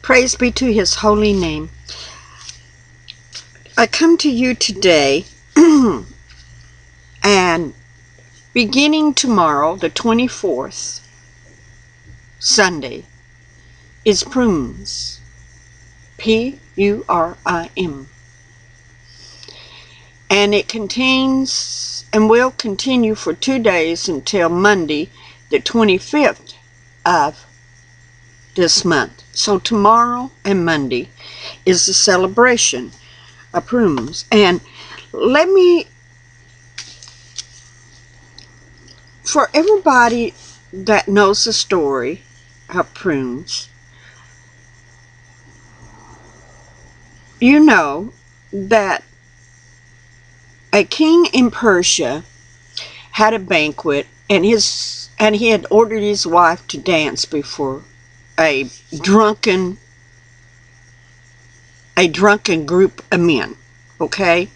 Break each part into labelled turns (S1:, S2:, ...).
S1: Praise be to his holy name. I come to you today and beginning tomorrow, the 24th, Sunday, is Prunes. P-U-R-I-M. And it contains and will continue for 2 days until Monday, the 25th of this month. So tomorrow and Monday is the celebration of Prunes. And let me, for everybody that knows the story of Prunes, you know that a king in Persia had a banquet, and he had ordered his wife to dance before a drunken group of men, okay?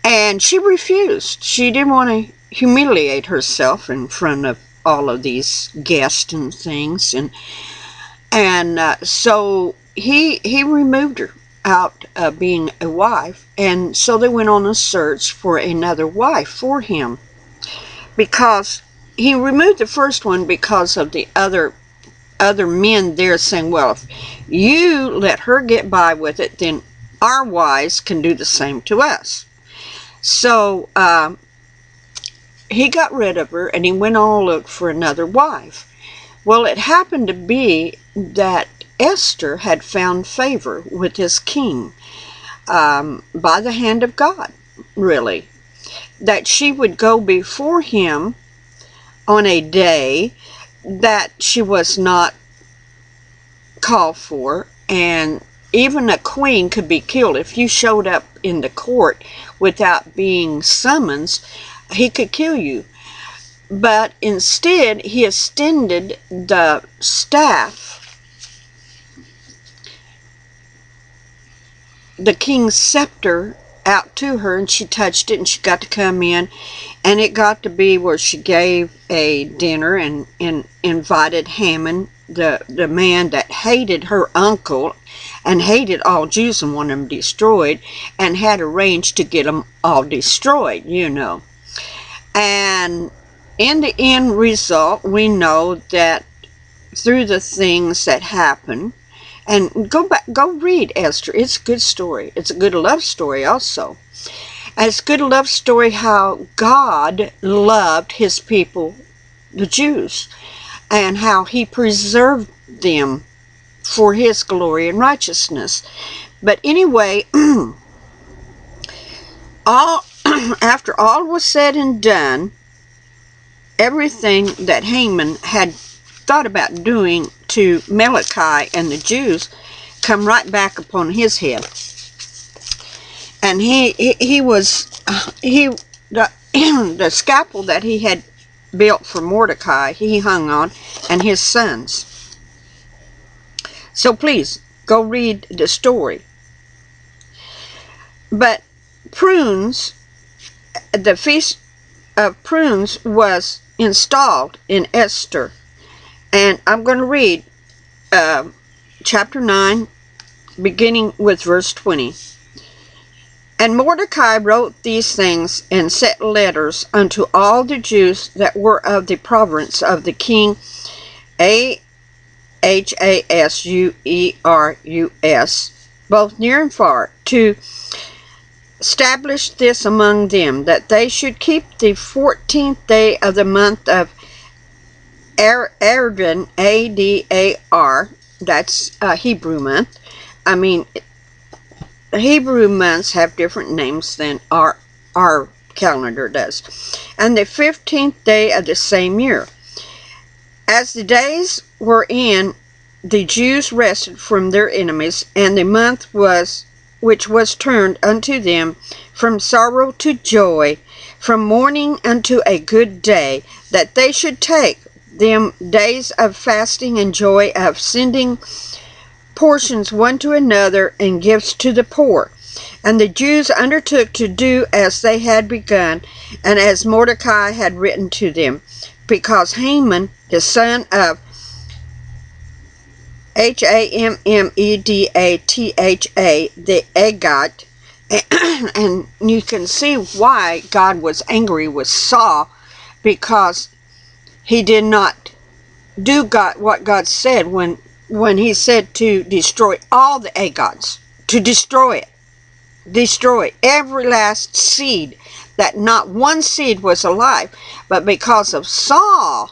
S1: And she refused. She didn't want to humiliate herself in front of all of these guests and things, and so he removed her out of being a wife, and so they went on a search for another wife for him, because he removed the first one because of the other men there saying, well, if you let her get by with it, then our wives can do the same to us. So he got rid of her, and he went on to look for another wife. Well, it happened to be that Esther had found favor with his king by the hand of God, really, that she would go before him on a day that she was not called for, and even a queen could be killed. If you showed up in the court without being summoned, he could kill you. But instead, he extended the staff, the king's scepter, out to her, and she touched it, and she got to come in, and it got to be where she gave a dinner and invited Haman, the man that hated her uncle and hated all Jews and wanted them destroyed, and had arranged to get them all destroyed, you know. And in the end result, we know that through the things that happened, and go read Esther. It's a good story. It's a good love story also. And it's a good love story how God loved his people, the Jews, and how he preserved them for his glory and righteousness. But anyway, after all was said and done, everything that Haman had thought about doing to Mordecai and the Jews come right back upon his head. And the scalpel that he had built for Mordecai, he hung on, and his sons. So please go read the story. But Prunes, the Feast of Prunes was installed in Esther. And I'm going to read chapter 9, beginning with verse 20. And Mordecai wrote these things and set letters unto all the Jews that were of the province of the king Ahasuerus, both near and far, to establish this among them, that they should keep the 14th day of the month of Adar, A-D-A-R, that's a Hebrew month. I mean, Hebrew months have different names than our calendar does. And the 15th day of the same year. As the days were in, the Jews rested from their enemies, and the month which was turned unto them from sorrow to joy, from mourning unto a good day, that they should take them days of fasting and joy, of sending portions one to another and gifts to the poor. And the Jews undertook to do as they had begun, and as Mordecai had written to them, because Haman, the son of Hammedata, the Agag. And you can see why God was angry with Saul, because he did not do what God said when he said to destroy all the Agags, to destroy every last seed, that not one seed was alive. But because of Saul,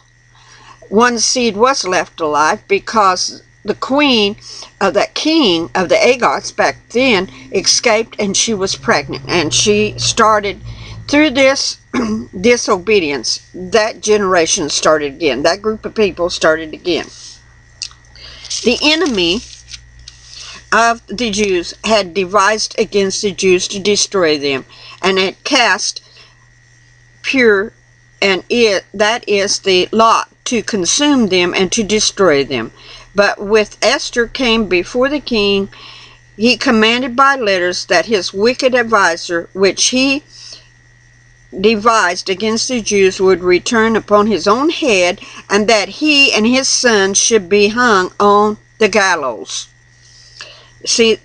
S1: one seed was left alive, because the queen of that king of the Agags back then escaped, and she was pregnant, and she started, through this disobedience, that generation started again. That group of people started again. The enemy of the Jews had devised against the Jews to destroy them, and had cast pure, and that is the lot, to consume them and to destroy them. But with Esther came before the king, he commanded by letters that his wicked advisor, which he devised against the Jews, would return upon his own head, and that he and his sons should be hung on the gallows. See,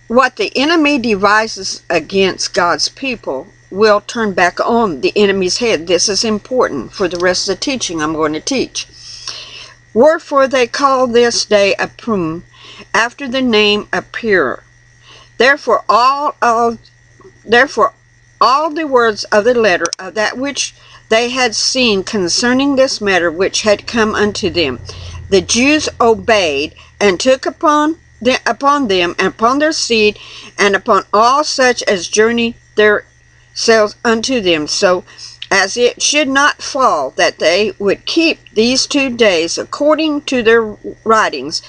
S1: what the enemy devises against God's people will turn back on the enemy's head. This is important for the rest of the teaching I'm going to teach. Wherefore they call this day a Purim, after the name of Purim. Therefore all the words of the letter of that which they had seen concerning this matter which had come unto them, the Jews obeyed, and took upon them and upon their seed, and upon all such as journey themselves unto them, so as it should not fall, that they would keep these 2 days according to their writings,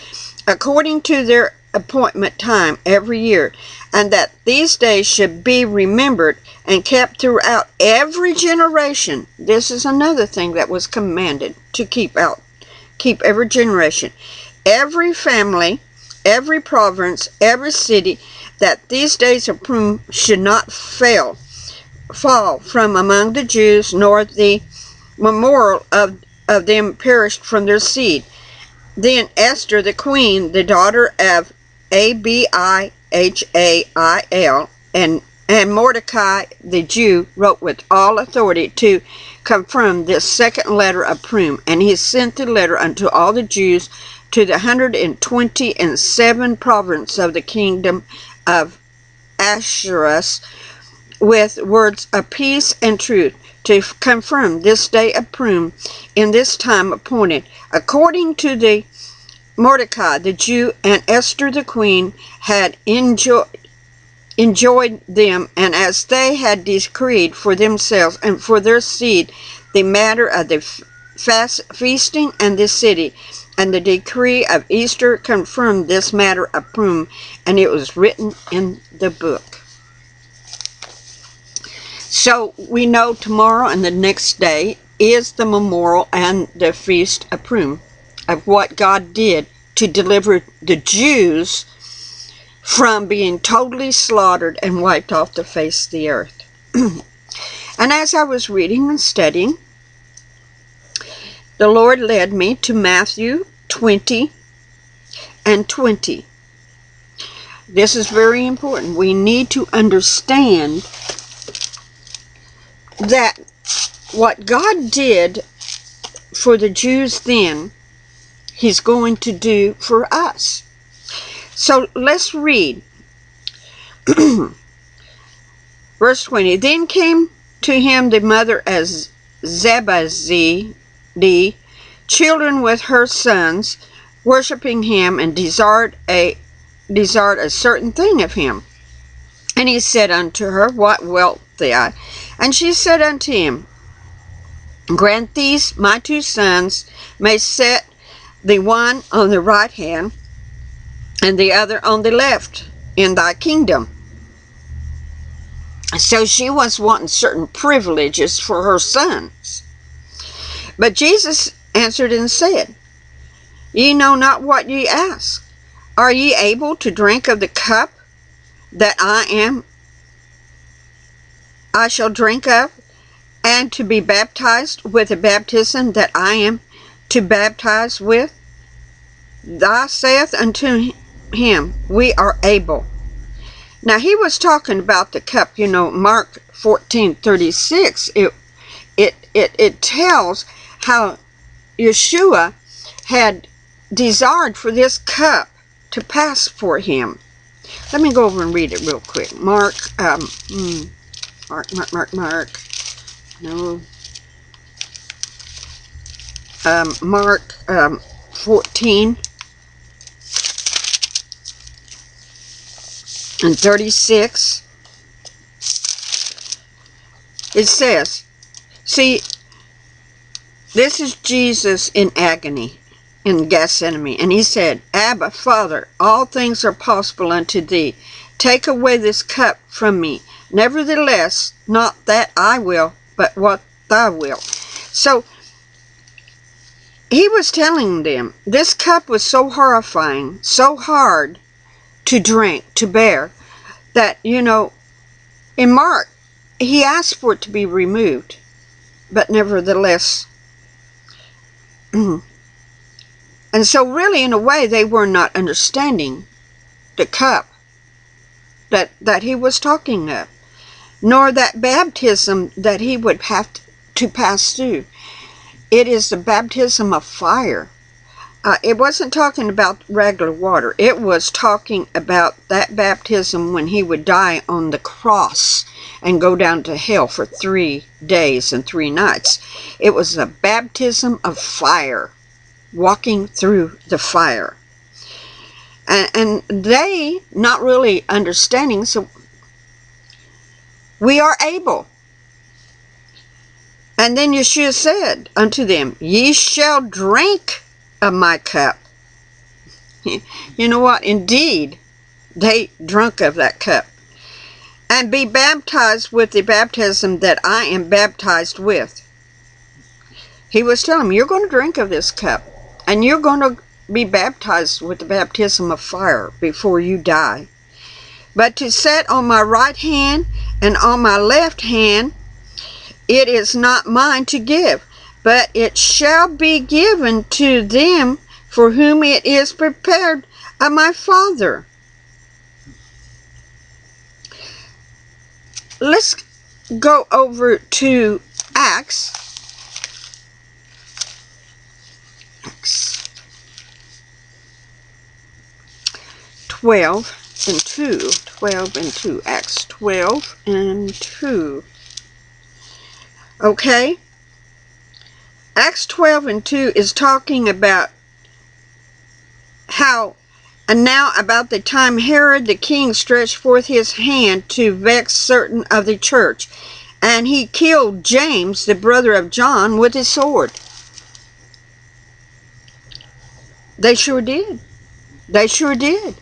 S1: according to their appointment time every year, and that these days should be remembered and kept throughout every generation. This is another thing that was commanded, to keep every generation, every family, every province, every city, that these days of Purim should not fall from among the Jews, nor the memorial of them perished from their seed. Then Esther the queen, the daughter of Abihail, and Mordecai the Jew, wrote with all authority to confirm this second letter of Purim, and he sent the letter unto all the Jews to the 127 provinces of the kingdom of Ahasuerus, with words of peace and truth, to confirm this day of Purim in this time appointed, according to the Mordecai the Jew and Esther the queen had enjoyed them, and as they had decreed for themselves and for their seed the matter of the feasting and the city, and the decree of Easter confirmed this matter of Purim, and it was written in the book. So we know tomorrow and the next day is the memorial and the feast of Purim, of what God did to deliver the Jews from being totally slaughtered and wiped off the face of the earth. And as I was reading and studying, the Lord led me to Matthew 20 and 20. This is very important. We need to understand that what God did for the Jews then, He's going to do for us. So let's read. Verse 20. Then came to him the mother of Zebedee, children with her sons, worshiping him, and desired a certain thing of him. And he said unto her, What wilt thou? And she said unto him, Grant these my 2 sons may set the one on the right hand, and the other on the left, in thy kingdom. So she was wanting certain privileges for her sons. But Jesus answered and said, Ye know not what ye ask. Are ye able to drink of the cup that I shall drink of, and to be baptized with the baptism that I am to baptize with? Thy saith unto him, We are able. Now he was talking about the cup, Mark 14:36. It tells how Yeshua had desired for this cup to pass for him. Let me go over and read it real quick. Mark. No. Mark 14 and 36. It says, see, this is Jesus in agony in Gethsemane, and he said, Abba, Father, all things are possible unto thee. Take away this cup from me. Nevertheless, not that I will, but what thou wilt. So, he was telling them, this cup was so horrifying, so hard to drink, to bear, that, in Mark, he asked for it to be removed, but nevertheless, and so really, in a way, they were not understanding the cup that he was talking of, nor that baptism that he would have to pass through. It is the baptism of fire. It wasn't talking about regular water. It was talking about that baptism when he would die on the cross and go down to hell for 3 days and 3 nights. It was a baptism of fire, walking through the fire. And they, not really understanding, so we are able. And then Yeshua said unto them, Ye shall drink of my cup. You know what? Indeed, they drunk of that cup. And be baptized with the baptism that I am baptized with. He was telling them, you're going to drink of this cup. And you're going to be baptized with the baptism of fire before you die. But to set on my right hand and on my left hand, it is not mine to give, but it shall be given to them for whom it is prepared of my Father. Let's go over to Acts 12 and 2. 12 and 2. Acts 12 and 2. Okay? Acts 12 and 2 is talking about how, and now about the time Herod the king stretched forth his hand to vex certain of the church, and he killed James, the brother of John, with his sword. They sure did. They sure did.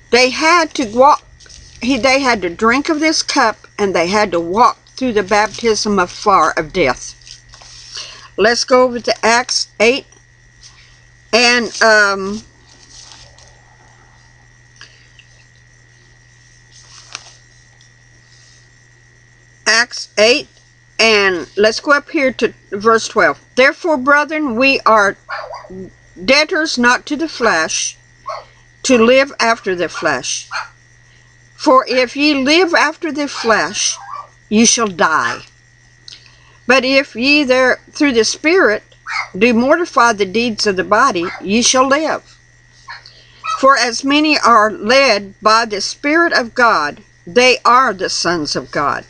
S1: They had to walk, they had to drink of this cup, and they had to walk through the baptism of fire of death. Let's go over to Acts 8 and Acts 8 and let's go up here to verse 12. Therefore, brethren, we are debtors not to the flesh, to live after the flesh. For if ye live after the flesh, ye shall die. But if ye there through the Spirit do mortify the deeds of the body, ye shall live. For as many are led by the Spirit of God, they are the sons of God.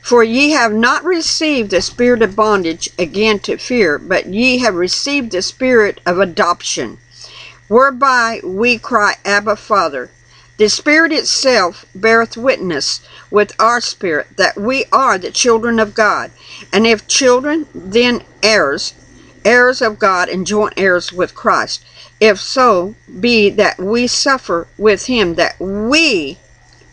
S1: For ye have not received the spirit of bondage again to fear, but ye have received the Spirit of adoption, whereby we cry, Abba, Father. The Spirit itself beareth witness with our spirit that we are the children of God. And if children, then heirs, heirs of God and joint heirs with Christ. If so be that we suffer with him, that we,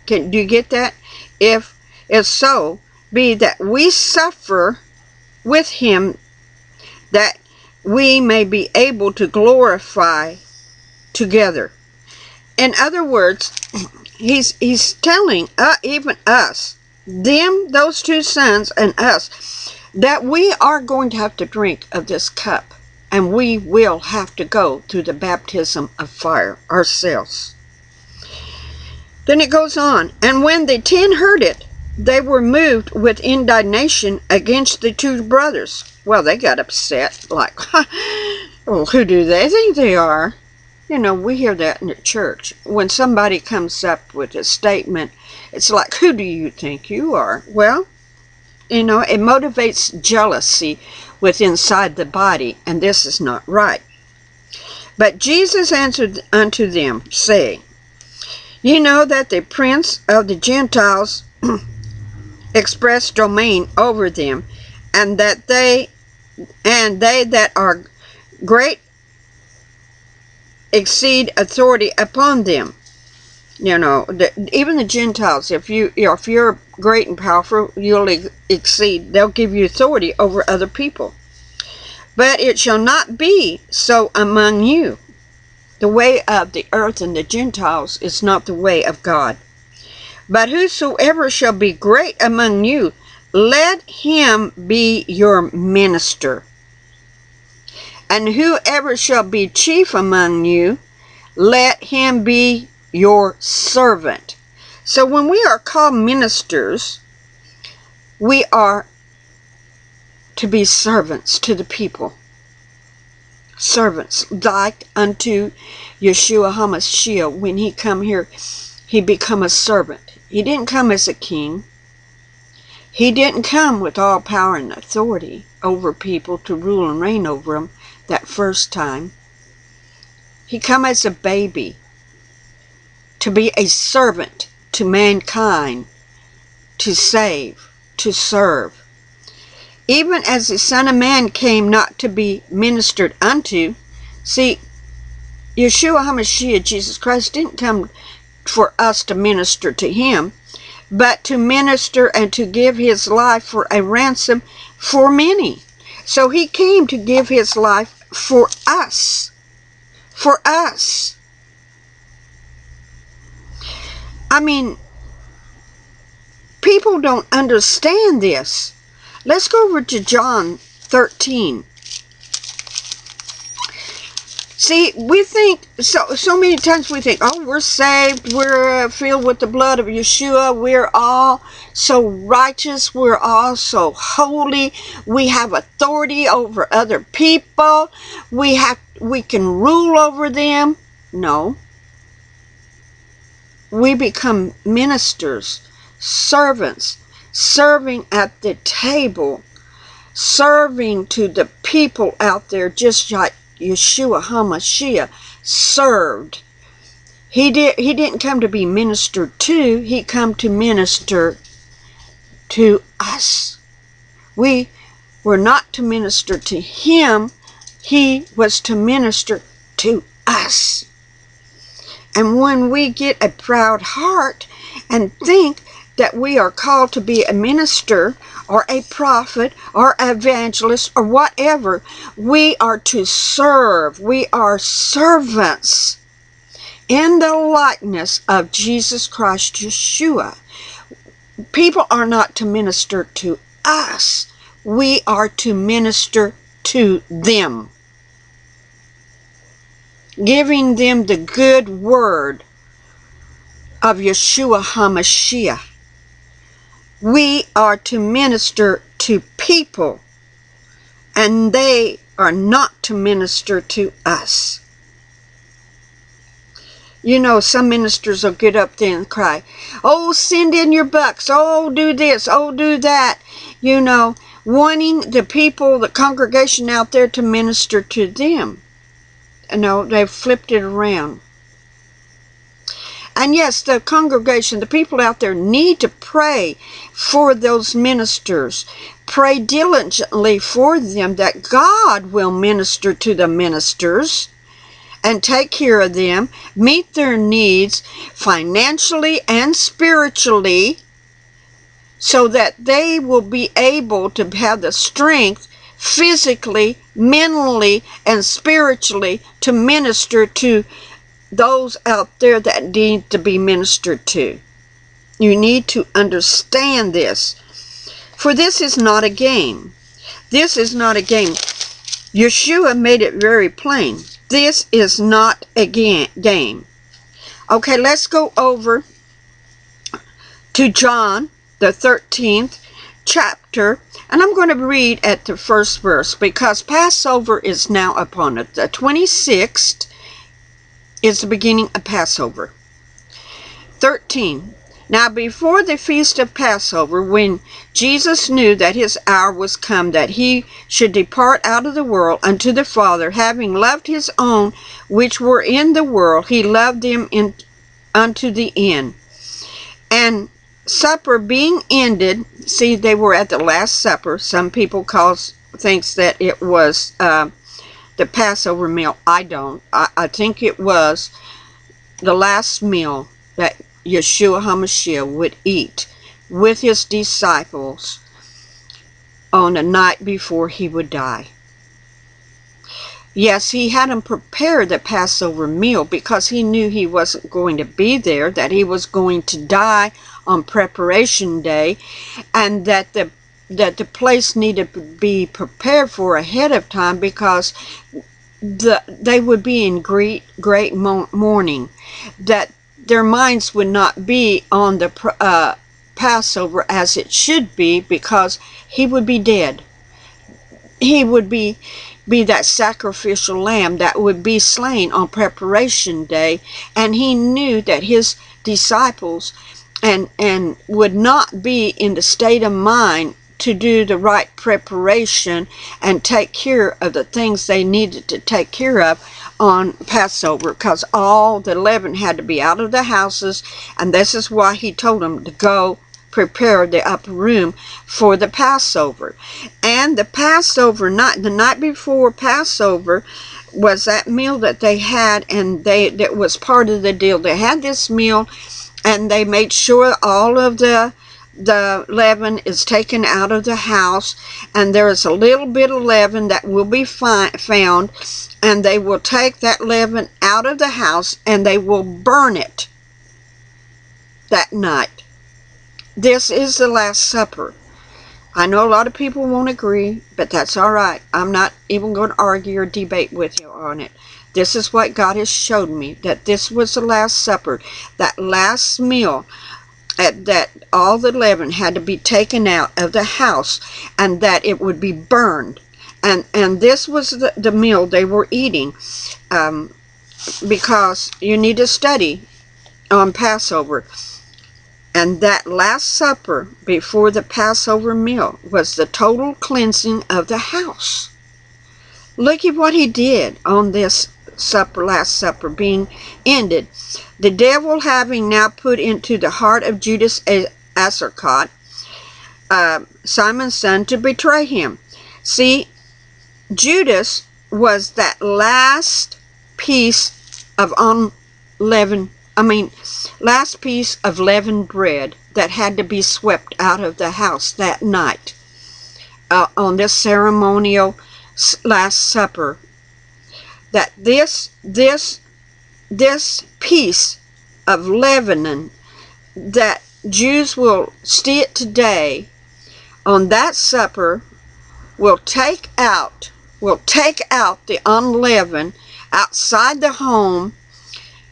S1: do you get that? If so be that we suffer with him, that we may be able to glorify together. In other words, he's telling even us, them, those two sons, and us, that we are going to have to drink of this cup. and we will have to go through the baptism of fire ourselves. Then it goes on, and when the 10 heard it, they were moved with indignation against the 2 brothers. Well, they got upset, like, well, who do they think they are? You know, we hear that in the church. When somebody comes up with a statement, it's like, who do you think you are? Well, you know, it motivates jealousy within inside the body, and this is not right. But Jesus answered unto them, saying, ye know that the prince of the Gentiles express domain over them, and they that are great exceed authority upon them. You know, even the Gentiles, if you're great and powerful, you'll exceed. They'll give you authority over other people. But it shall not be so among you. The way of the earth and the Gentiles is not the way of God. But whosoever shall be great among you, let him be your minister. And whoever shall be chief among you, let him be your servant. So when we are called ministers, we are to be servants to the people. Servants, like unto Yeshua HaMashiach. When he come here, he become a servant. He didn't come as a king. He didn't come with all power and authority over people to rule and reign over them that first time. He come as a baby to be a servant to mankind, to save, to serve. Even as the Son of Man came not to be ministered unto. See, Yeshua HaMashiach, Jesus Christ, didn't come for us to minister to him, but to minister and to give his life for a ransom for many. So he came to give his life for us. For us. I mean, people don't understand this. Let's go over to John 13. See, we think, so many times we think, oh, we're saved, we're filled with the blood of Yeshua, we're all so righteous, we're all so holy, we have authority over other people, we can rule over them. No. We become ministers, servants, serving at the table, serving to the people out there, just like Yeshua HaMashiach served. He didn't come to be ministered to. He come to minister to us. We were not to minister to him. He was to minister to us. And when we get a proud heart and think that we are called to be a minister or a prophet or evangelist or whatever, we are to serve. We are servants in the likeness of Jesus Christ Yeshua. People are not to minister to us. We are to minister to them, giving them the good word of Yeshua HaMashiach. We are to minister to people, and they are not to minister to us. You know, some ministers will get up there and cry, oh, send in your bucks, oh, do this, oh, do that. You know, wanting the people, the congregation out there to minister to them. No, they've flipped it around. And yes, the congregation, the people out there need to pray for those ministers. Pray diligently for them that God will minister to the ministers and take care of them, meet their needs financially and spiritually, so that they will be able to have the strength physically, mentally, and spiritually to minister to those out there that need to be ministered to. You need to understand this. For this is not a game. This is not a game. Yeshua made it very plain. This is not a game. Okay, let's go over to John, the 13th chapter, and I'm going to read at the first verse because Passover is now upon us. The 26th is the beginning of Passover. 13. Now before the feast of Passover, when Jesus knew that his hour was come, that he should depart out of the world unto the Father, having loved his own which were in the world, he loved them unto the end. And supper being ended, see, they were at the Last Supper. Some people thinks that it was the Passover meal. I don't. I think it was the last meal that Yeshua HaMashiach would eat with his disciples on the night before he would die. Yes, he had them prepare the Passover meal because he knew he wasn't going to be there, that he was going to die on preparation day, and that the place needed to be prepared for ahead of time because they would be in great mourning, that their minds would not be on the Passover as it should be because he would be dead. He would be that sacrificial lamb that would be slain on preparation day, and he knew that his disciples and would not be in the state of mind to do the right preparation and take care of the things they needed to take care of on Passover, because all the leaven had to be out of the houses, and this is why he told them to go prepare the upper room for the Passover. And the Passover night, the night before Passover, was that meal that they had, and that was part of the deal. They had this meal, and they made sure all of the leaven is taken out of the house, and there is a little bit of leaven that will be found, and they will take that leaven out of the house and they will burn it that night. This is the Last Supper. I know a lot of people won't agree, but that's all right. I'm not even going to argue or debate with you on it. This is what God has showed me, that this was the Last Supper, that last meal, that all the leaven had to be taken out of the house, and that it would be burned. And this was the meal they were eating, because you need to study on Passover. And that Last Supper before the Passover meal was the total cleansing of the house. Look at what he did on this supper, Last Supper being ended. The devil having now put into the heart of Judas Iscariot, Simon's son, to betray him. See, Judas was that last piece of last piece of leavened bread that had to be swept out of the house that night on this ceremonial Last Supper. That this piece of leaven that Jews will see it today on that supper will take out the unleavened outside the home.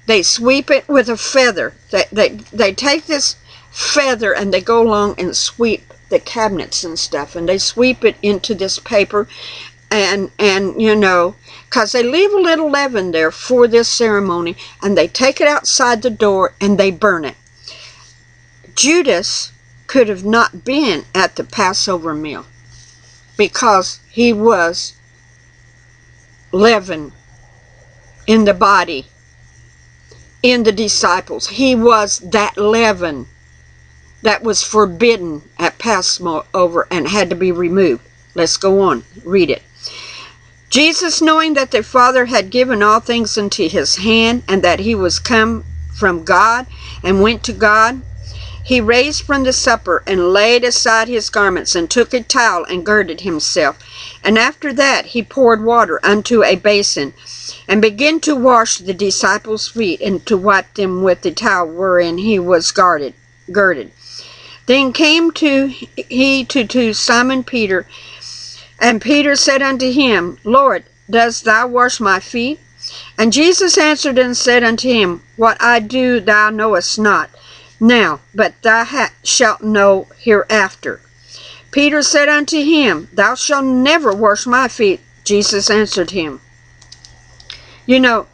S1: They sweep it with a feather. They take this feather and they go along and sweep the cabinets and stuff, and they sweep it into this paper, and you know, because they leave a little leaven there for this ceremony, and they take it outside the door and they burn it. Judas could have not been at the Passover meal because he was leaven in the body, in the disciples. He was that leaven that was forbidden at Passover and had to be removed. Let's go on, read it. Jesus, knowing that the Father had given all things into his hand, and that he was come from God and went to God, he raised from the supper and laid aside his garments and took a towel and girded himself. And after that he poured water unto a basin and began to wash the disciples' feet and to wipe them with the towel wherein he was girded. Then came he to Simon Peter And Peter said unto him, Lord, dost thou wash my feet? And Jesus answered and said unto him, What I do thou knowest not now, but thou shalt know hereafter. Peter said unto him, Thou shalt never wash my feet. Jesus answered him. You know,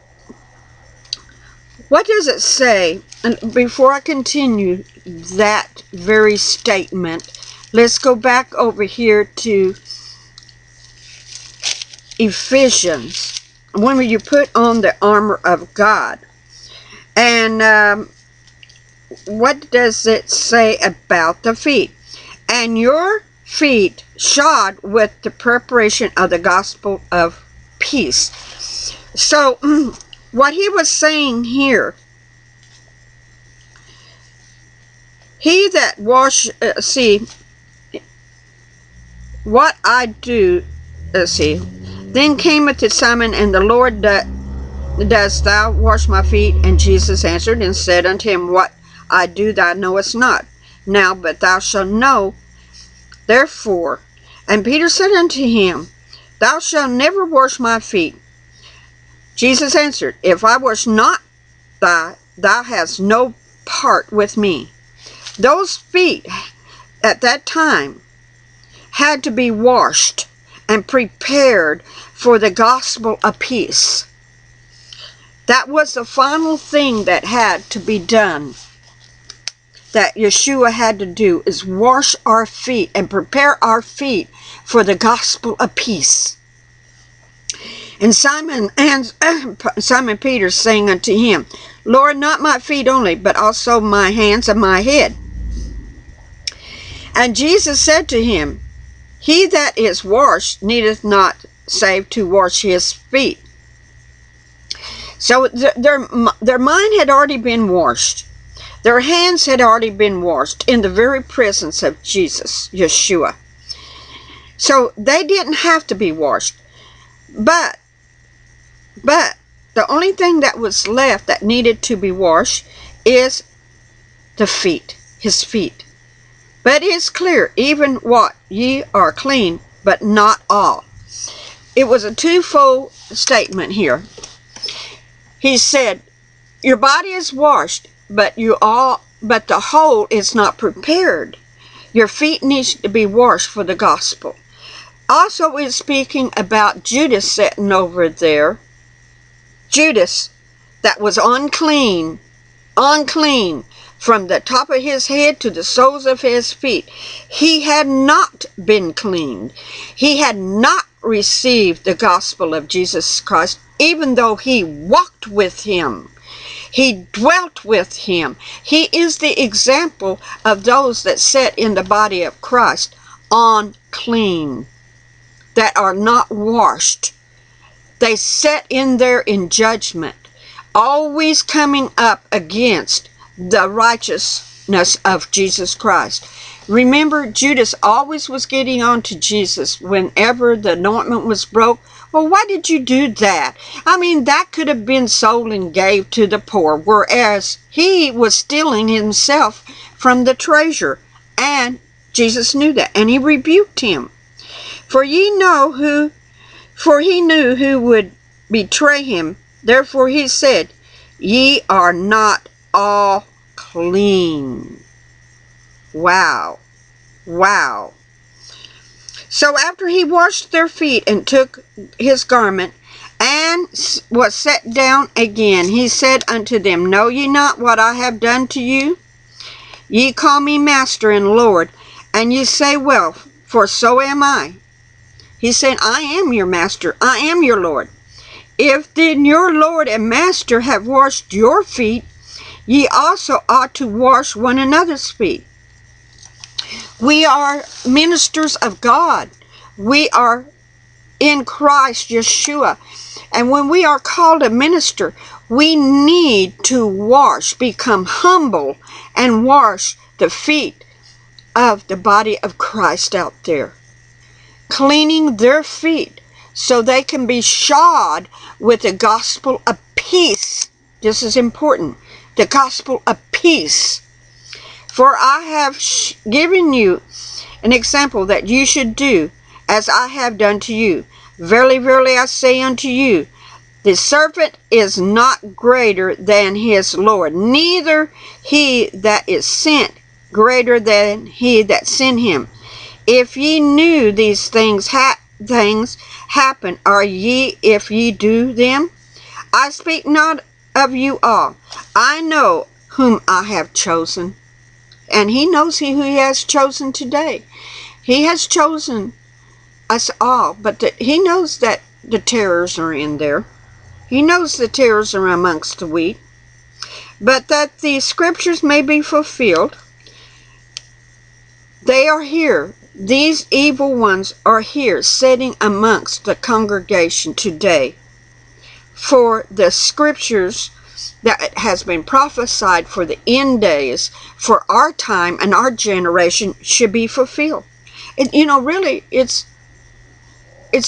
S1: what does it say? And before I continue that very statement, let's go back over here to Ephesians, when you put on the armor of God. And what does it say about the feet? And your feet shod with the preparation of the gospel of peace. So, what he was saying here, he that what I do, then cameth to Simon, and the Lord, dost thou wash my feet? And Jesus answered and said unto him, What I do thou knowest not now, but thou shalt know therefore. And Peter said unto him, Thou shalt never wash my feet. Jesus answered, If I wash not thou hast no part with me. Those feet at that time had to be washed and prepared for the gospel of peace. That was the final thing that had to be done, that Yeshua had to do, is wash our feet and prepare our feet for the gospel of peace. And Simon Peter saying unto him, Lord, not my feet only, but also my hands and my head. And Jesus said to him, He that is washed needeth not save to wash his feet. So their mind had already been washed. Their hands had already been washed in the very presence of Jesus, Yeshua. So they didn't have to be washed. But the only thing that was left that needed to be washed is the feet, his feet. But it is clear, even what ye are clean, but not all. It was a twofold statement here. He said, your body is washed, but the whole is not prepared. Your feet needs to be washed for the gospel. Also, it's speaking about Judas sitting over there. Judas, that was unclean, from the top of his head to the soles of his feet. He had not been cleaned. He had not received the gospel of Jesus Christ, even though he walked with him. He dwelt with him. He is the example of those that sit in the body of Christ, unclean, that are not washed. They sit in there in judgment, always coming up against the righteousness of Jesus Christ. Remember, Judas always was getting on to Jesus whenever the anointment was broke. Well, why did you do that? I mean, that could have been sold and gave to the poor, whereas he was stealing himself from the treasure. And Jesus knew that, and he rebuked him. For he knew who would betray him. Therefore he said, Ye are not all clean. Wow. So after he washed their feet and took his garment and was set down again, he said unto them, Know ye not what I have done to you? Ye call me Master and Lord, and ye say, Well, for so am I. He said, I am your Master, I am your Lord. If then your Lord and Master have washed your feet, ye also ought to wash one another's feet. We are ministers of God. We are in Christ Yeshua. And when we are called a minister, we need to become humble and wash the feet of the body of Christ out there. Cleaning their feet so they can be shod with the gospel of peace. This is important. The gospel of peace. For I have given you an example that you should do as I have done to you. Verily, verily, I say unto you, the servant is not greater than his Lord, neither he that is sent greater than he that sent him. If ye knew these things happen, are ye if ye do them? I speak not of you all. I know whom I have chosen. And he knows who he has chosen today. He has chosen us all, but he knows that the tares are in there. He knows the tares are amongst the wheat. But that the scriptures may be fulfilled, they are here. These evil ones are here, sitting amongst the congregation today. For the scriptures that has been prophesied for the end days, for our time and our generation, should be fulfilled. And, really, it's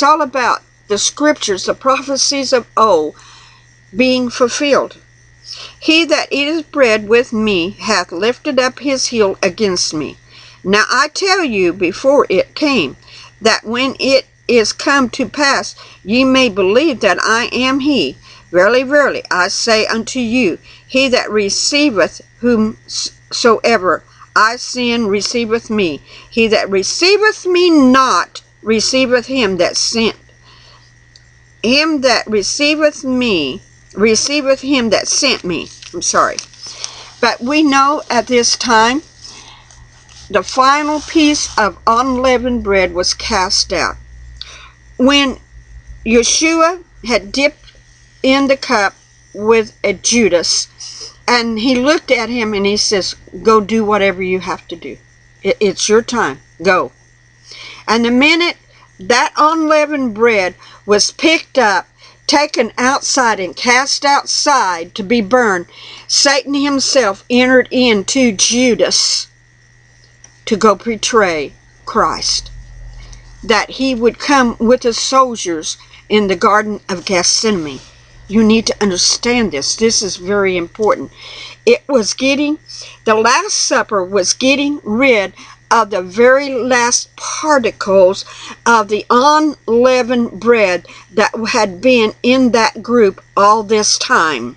S1: all about the scriptures, the prophecies of old, being fulfilled. He that eateth bread with me hath lifted up his heel against me. Now I tell you before it came, that when it is come to pass, ye may believe that I am he. Verily, verily, I say unto you, he that receiveth whomsoever I send receiveth me. He that receiveth me not receiveth him that sent. Him that receiveth me receiveth him that sent me. But we know at this time, the final piece of unleavened bread was cast out. When Yeshua had dipped in the cup with a Judas, and he looked at him and he says, go do whatever you have to do. It's your time. Go. And the minute that unleavened bread was picked up, taken outside and cast outside to be burned, Satan himself entered into Judas to go betray Christ. That he would come with the soldiers in the Garden of Gethsemane. You need to understand this. This is very important. The Last Supper was getting rid of the very last particles of the unleavened bread that had been in that group all this time.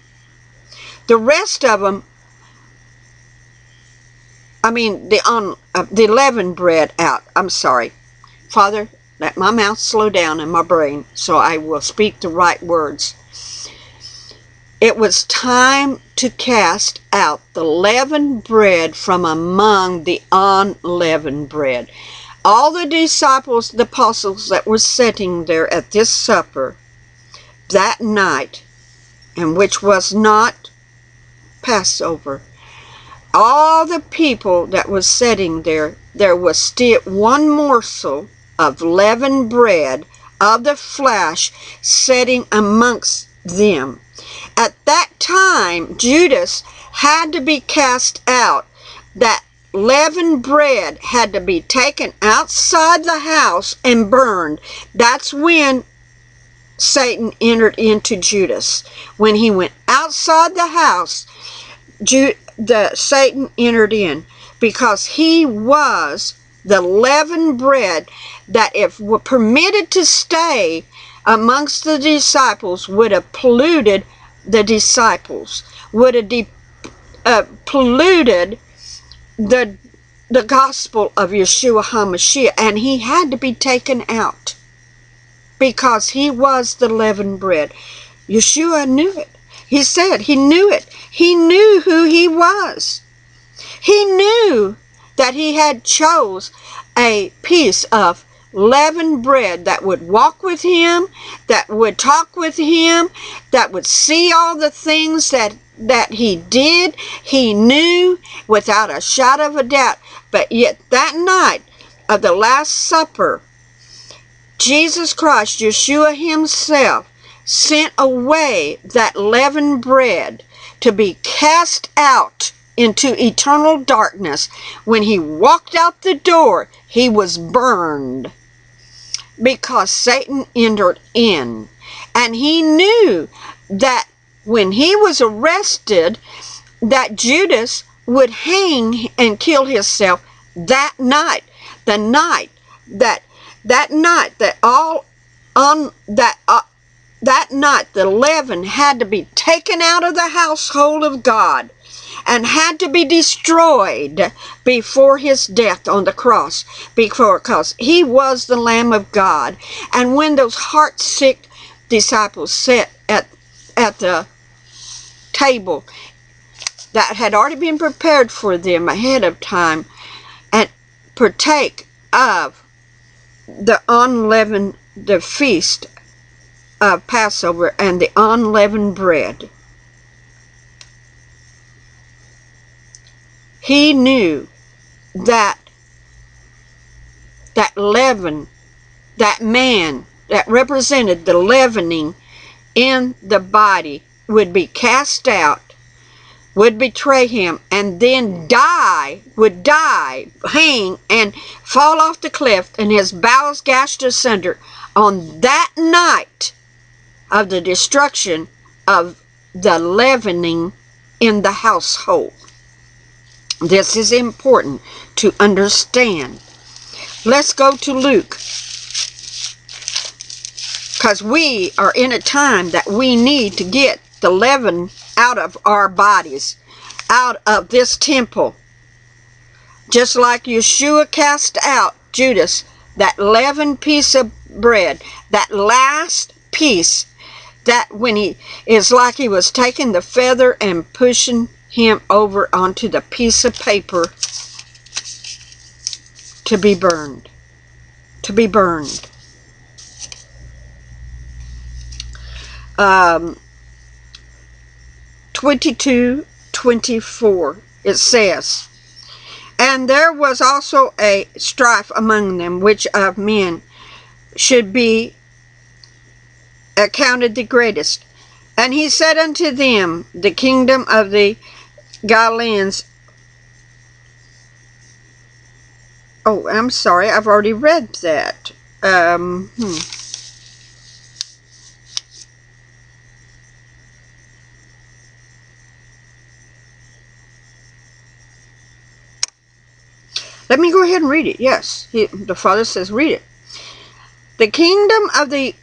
S1: The rest of them, the leavened bread out. I'm sorry. Father, let my mouth slow down and my brain so I will speak the right words. It was time to cast out the leavened bread from among the unleavened bread. All the disciples, the apostles that were sitting there at this supper that night, and which was not Passover, all the people that was sitting there, there was still one morsel of leavened bread of the flesh sitting amongst them. At that time, Judas had to be cast out. That leavened bread had to be taken outside the house and burned. That's when Satan entered into Judas. When he went outside the house, Satan entered in, because he was the leavened bread that, if were permitted to stay amongst the disciples, would have polluted the disciples, would have polluted the gospel of Yeshua HaMashiach, and he had to be taken out because he was the leavened bread. Yeshua knew it. He said he knew it. He knew who he was. He knew that he had chose a piece of leavened bread that would walk with him, that would talk with him, that would see all the things that he did. He knew without a shadow of a doubt. But yet that night of the Last Supper, Jesus Christ, Yeshua himself, sent away that leavened bread to be cast out into eternal darkness. When he walked out the door, he was burned because Satan entered in. And he knew that when he was arrested, that Judas would hang and kill himself that night. The night that That night, that night, the leaven had to be taken out of the household of God and had to be destroyed before his death on the cross, because he was the Lamb of God. And when those heart-sick disciples sat at the table that had already been prepared for them ahead of time and partake of the feast of Passover and the unleavened bread, he knew that leaven, that man that represented the leavening in the body, would be cast out, would betray him, and then would die, hang, and fall off the cliff, and his bowels gashed asunder on that night of the destruction of the leavening in the household. This is important to understand. Let's go to Luke, because we are in a time that we need to get the leaven out of our bodies, out of this temple. Just like Yeshua cast out Judas, that leavened piece of bread, that last piece, that when he is like he was taking the feather and pushing him over onto the piece of paper to be burned. To be burned. 22:24, it says, "And there was also a strife among them, which of men should be accounted the greatest. And he said unto them, the kingdom of the Galileans..." Oh, I'm sorry, I've already read that. Let me go ahead and read it. Yes, the Father says, read it. "The kingdom of the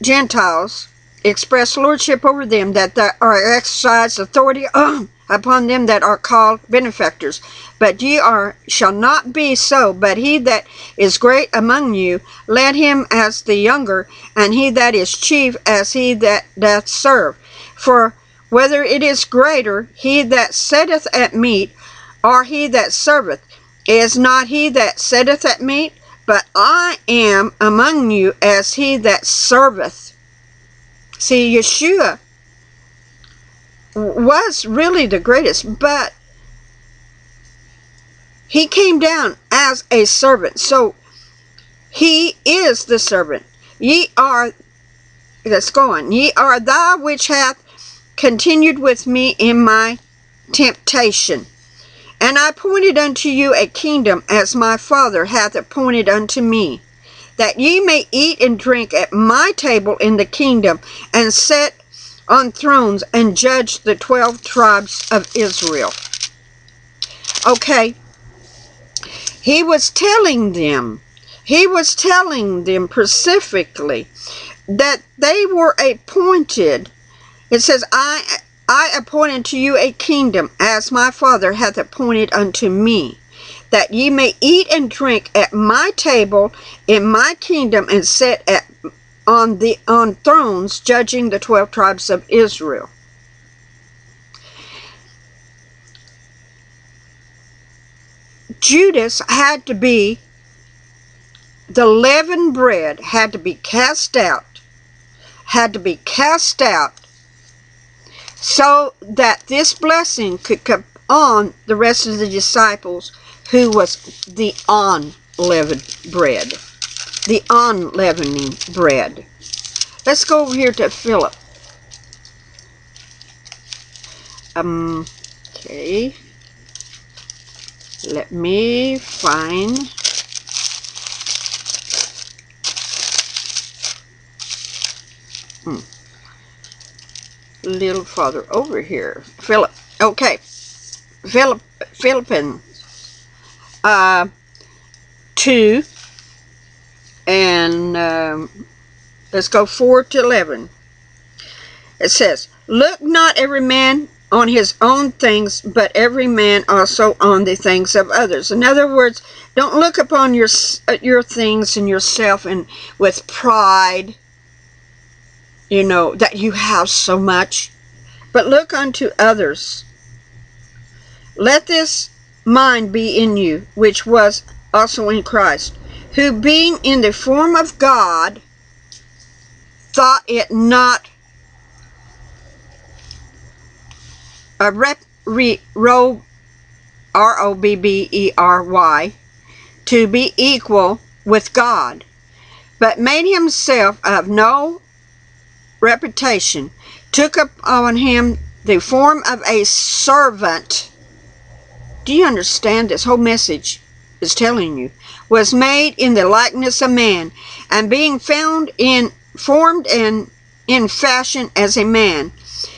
S1: Gentiles express lordship over them that are exercised authority upon them that are called benefactors. But ye shall not be so, but he that is great among you, let him as the younger, and he that is chief as he that doth serve. For whether it is greater, he that sitteth at meat, or he that serveth, is not he that sitteth at meat? But I am among you as he that serveth." See, Yeshua was really the greatest, but he came down as a servant. So he is the servant. Let's go on. "Ye are thou which hath continued with me in my temptation. And I appointed unto you a kingdom, as my Father hath appointed unto me, that ye may eat and drink at my table in the kingdom, and sit on thrones and judge the 12 tribes of Israel." Okay, he was telling them specifically that they were appointed. It says, I appointed to you a kingdom, as my Father hath appointed unto me, that ye may eat and drink at my table in my kingdom, and sit on thrones, judging the 12 tribes of Israel. Judas had to be, the leavened bread had to be cast out, so that this blessing could come on the rest of the disciples, who was the unleavened bread, the unleavening bread. Let's go over here to Philip. Okay. Let me find... a little farther over here. Philip. Okay. Philippians 2, And let's go 4-11. It says, "Look not every man on his own things, but every man also on the things of others." In other words, don't look upon your things and yourself and with pride, that you have so much, but look unto others. "Let this mind be in you, which was also in Christ, who being in the form of God, thought it not a robbery to be equal with God, but made himself of no reputation, took upon him the form of a servant." Do you understand? This whole message is telling you. "Was made in the likeness of man, and being formed and in fashion as a man,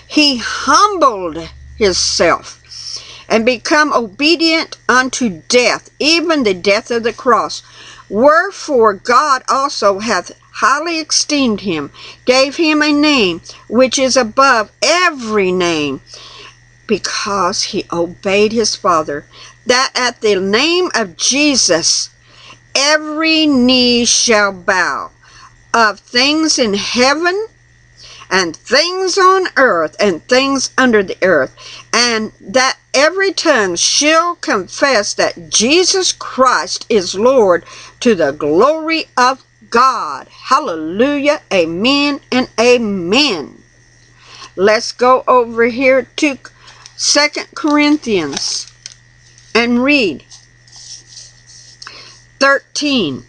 S1: he humbled himself, and become obedient unto death, even the death of the cross. Wherefore God also hath highly esteemed him, gave him a name which is above every name, because he obeyed his Father, that at the name of Jesus every knee shall bow, of things in heaven, and things on earth, and things under the earth, and that every tongue shall confess that Jesus Christ is Lord, to the glory of God." Hallelujah, amen, and amen. Let's go over here to 2 Corinthians and read 13,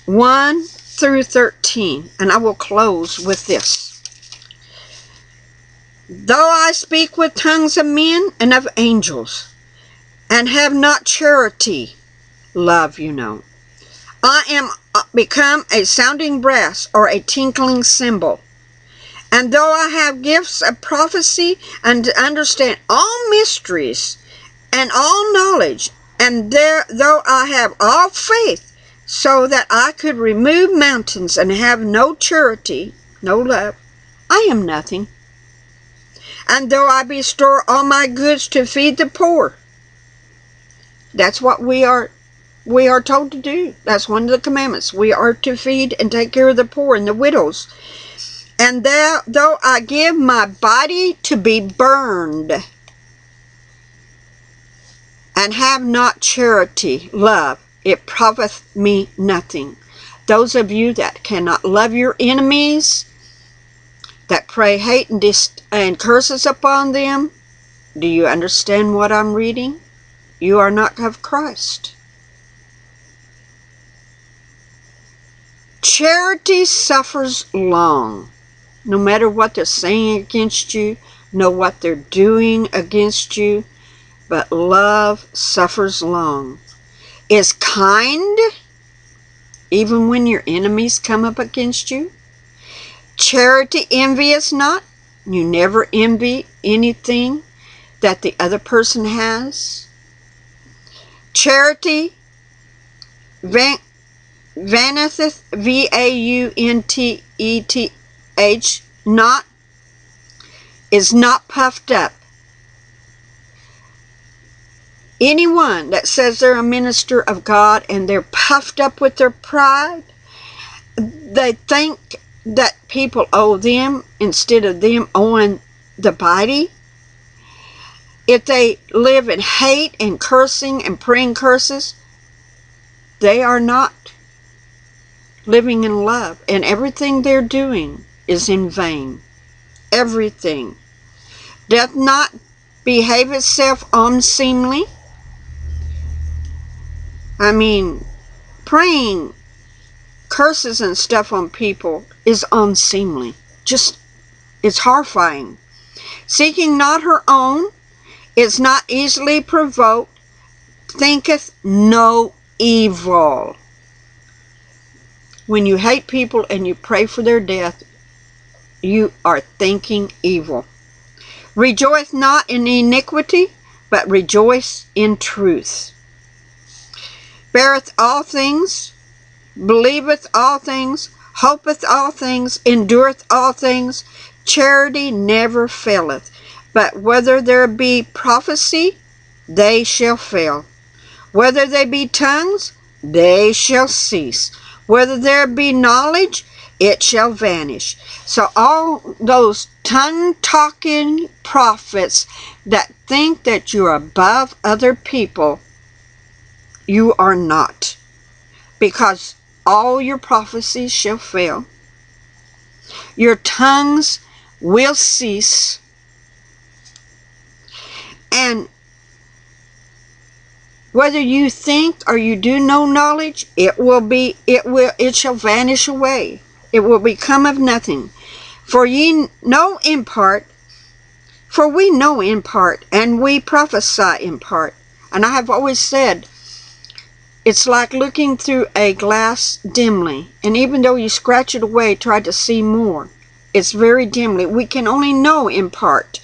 S1: 1-13, and I will close with this. "Though I speak with tongues of men and of angels, and have not charity," love, "I am become a sounding brass or a tinkling cymbal. And though I have gifts of prophecy, and to understand all mysteries and all knowledge, and though I have all faith, so that I could remove mountains, and have no charity," no love, "I am nothing. And though I bestow all my goods to feed the poor." That's what we are told to do. That's one of the commandments. We are to feed and take care of the poor and the widows. "And though I give my body to be burned, and have not charity, love, it profiteth me nothing." Those of you that cannot love your enemies, that pray hate and curses upon them, do you understand what I'm reading? You are not of Christ. Charity suffers long. No matter what they're saying against you, know what they're doing against you, but love suffers long. Is kind, even when your enemies come up against you. Charity envious not. You never envy anything that the other person has. Charity vaunteth, V-A-U-N-T-E-T-H, not, is not puffed up. Anyone that says they're a minister of God and they're puffed up with their pride, they think that people owe them instead of them owing the body. If they live in hate and cursing and praying curses, they are not living in love, and everything they're doing is in vain. Everything. Doth not behave itself unseemly. Praying curses and stuff on people is unseemly. It's horrifying. Seeking not her own, is not easily provoked, thinketh no evil. When you hate people and you pray for their death, you are thinking evil. Rejoice not in iniquity, but rejoice in truth. Beareth all things, believeth all things, hopeth all things, endureth all things. Charity never faileth. But whether there be prophecy, they shall fail. Whether they be tongues, they shall cease. Whether there be knowledge, it shall vanish. So all those tongue-talking prophets that think that you're above other people, you are not. Because all your prophecies shall fail. Your tongues will cease. And whether you think or you do know knowledge, it shall vanish away. It will become of nothing. For we know in part, and we prophesy in part. And I have always said, it's like looking through a glass dimly. And even though you scratch it away, try to see more, it's very dimly. We can only know in part.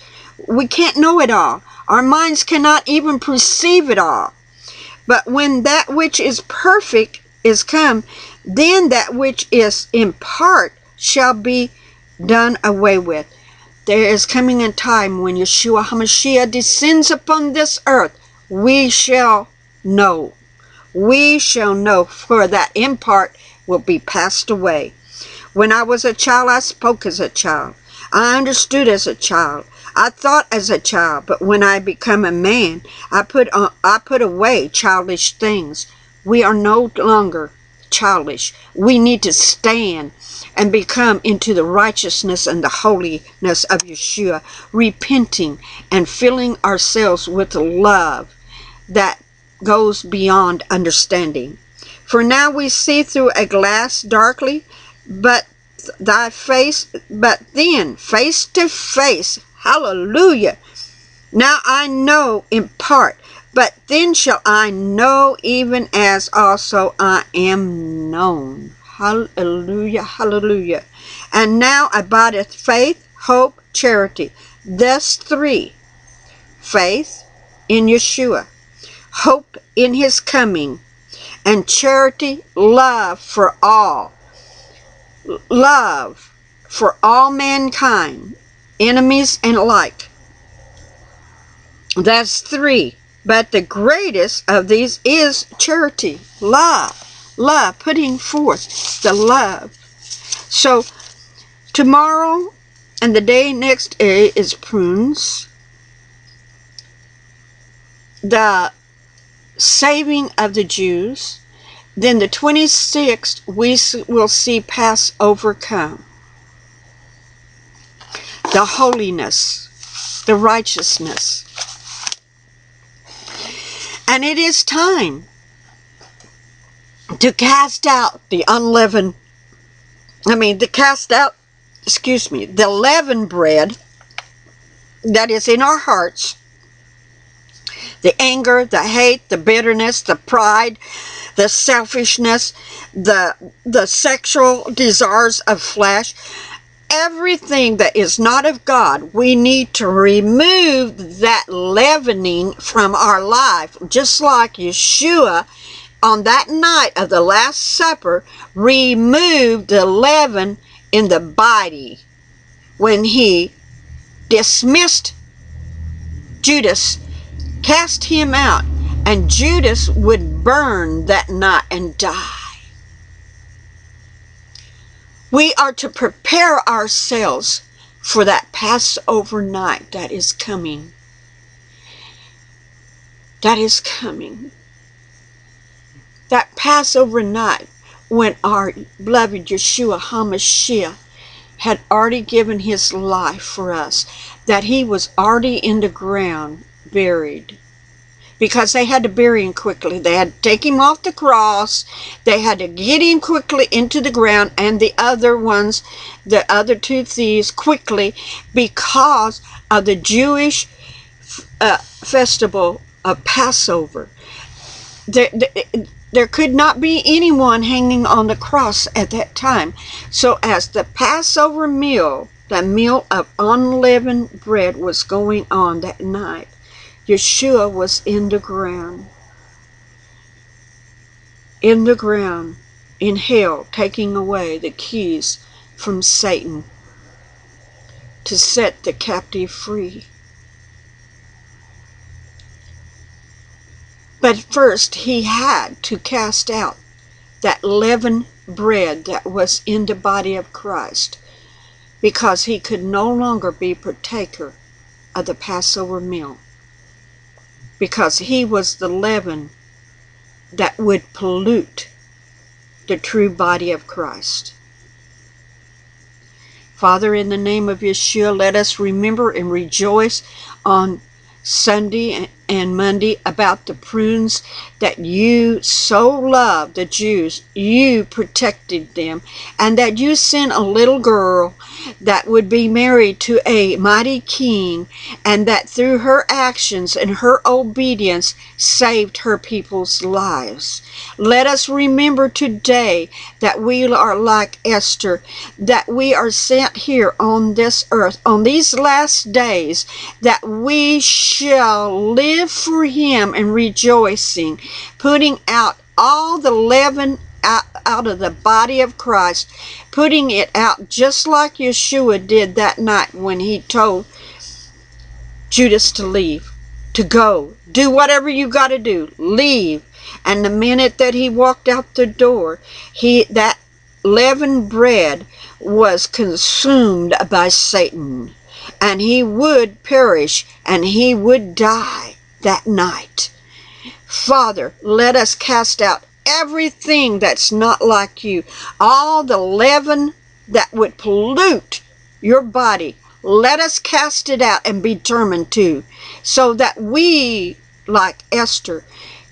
S1: We can't know it all. Our minds cannot even perceive it all. But when that which is perfect is come, then that which is in part shall be done away with. There is coming a time when Yeshua HaMashiach descends upon this earth. We shall know. We shall know, for that in part will be passed away. When I was a child, I spoke as a child. I understood as a child. I thought as a child. But when I become a man, I put away childish things. We are no longer childish. We need to stand and become into the righteousness and the holiness of Yeshua, repenting and filling ourselves with the love that goes beyond understanding. For now we see through a glass darkly, but then face to face. Hallelujah. Now I know in part, but then shall I know even as also I am known. Hallelujah, hallelujah. And now abideth faith, hope, charity. Thus three. Faith in Yeshua, hope in his coming, and charity, love for all. Love for all mankind, enemies and alike. That's three. But the greatest of these is charity, love. Love, putting forth the love. So tomorrow and the day next day is prunes. The saving of the Jews. Then the 26th we will see Passover come. The holiness, the righteousness. And it is time to cast out the the leavened bread that is in our hearts. The anger, the hate, the bitterness, the pride, the selfishness, the sexual desires of flesh. Everything that is not of God, we need to remove that leavening from our life. Just like Yeshua on that night of the Last Supper removed the leaven in the body when he dismissed Judas, cast him out, and Judas would burn that night and die. We are to prepare ourselves for that Passover night that is coming. That is coming. That Passover night when our beloved Yeshua HaMashiach had already given his life for us. That he was already in the ground, buried. Because they had to bury him quickly. They had to take him off the cross. They had to get him quickly into the ground. And the other ones, the other two thieves, quickly, because of the Jewish festival of Passover. There could not be anyone hanging on the cross at that time. So as the Passover meal, the meal of unleavened bread was going on that night, Yeshua was in the ground. In the ground. in hell, taking away the keys from Satan to set the captive free. But first he had to cast out that leavened bread that was in the body of Christ, because he could no longer be partaker of the Passover meal, because he was the leaven that would pollute the true body of Christ. Father, in the name of Yeshua, let us remember and rejoice on Sunday and Monday about the prunes that you so loved the Jews. You protected them, and that you sent a little girl that would be married to a mighty king, and that through her actions and her obedience saved her people's lives. Let us remember today that we are like Esther, that we are sent here on this earth on these last days, that we shall live for him and rejoicing, putting out all the leaven out of the body of Christ, putting it out just like Yeshua did that night when he told Judas to leave, to go, do whatever you got to do, leave. And the minute that he walked out the door, that leavened bread was consumed by Satan, and he would perish and he would die that night. Father, let us cast out everything that's not like you, all the leaven that would pollute your body. Let us cast it out and be determined to, so that we, like Esther,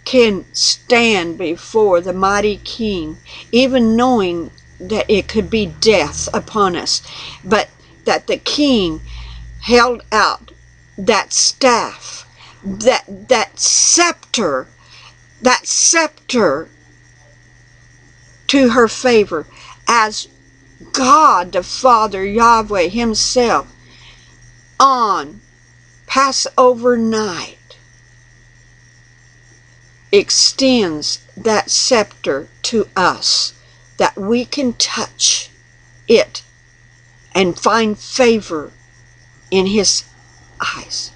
S1: can stand before the mighty king, even knowing that it could be death upon us, but that the king held out that staff, that scepter to her favor, as God the Father, Yahweh himself, on Passover night extends that scepter to us, that we can touch it and find favor in his eyes,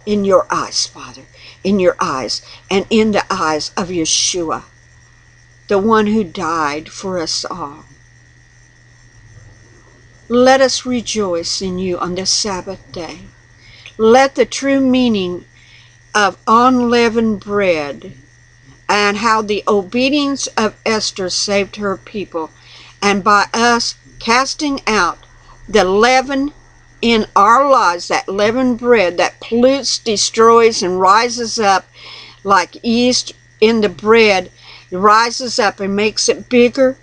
S1: in your eyes, Father, in your eyes, and in the eyes of Yeshua, the one who died for us all. Let us rejoice in you on this Sabbath day. Let the true meaning of unleavened bread and how the obedience of Esther saved her people, and by us casting out the leaven in our lives, that leavened bread that pollutes, destroys, and rises up like yeast in the bread, rises up and makes it bigger,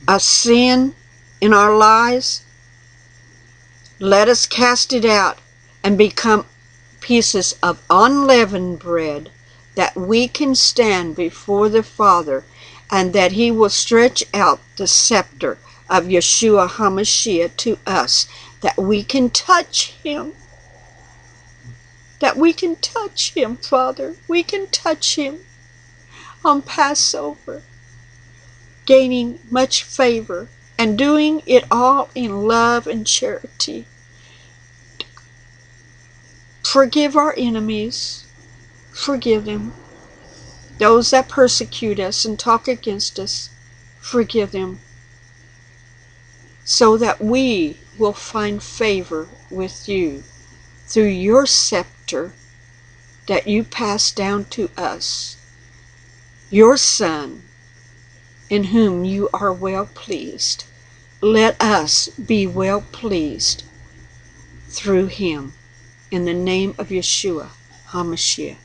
S1: a sin in our lives. Let us cast it out and become pieces of unleavened bread, that we can stand before the Father, and that he will stretch out the scepter of Yeshua HaMashiach to us, that we can touch him. That we can touch him, Father. We can touch him on Passover, gaining much favor and doing it all in love and charity. Forgive our enemies. Forgive them. Those that persecute us and talk against us, forgive them, so that we will find favor with you through your scepter that you pass down to us, your Son, in whom you are well pleased. Let us be well pleased through him. In the name of Yeshua HaMashiach.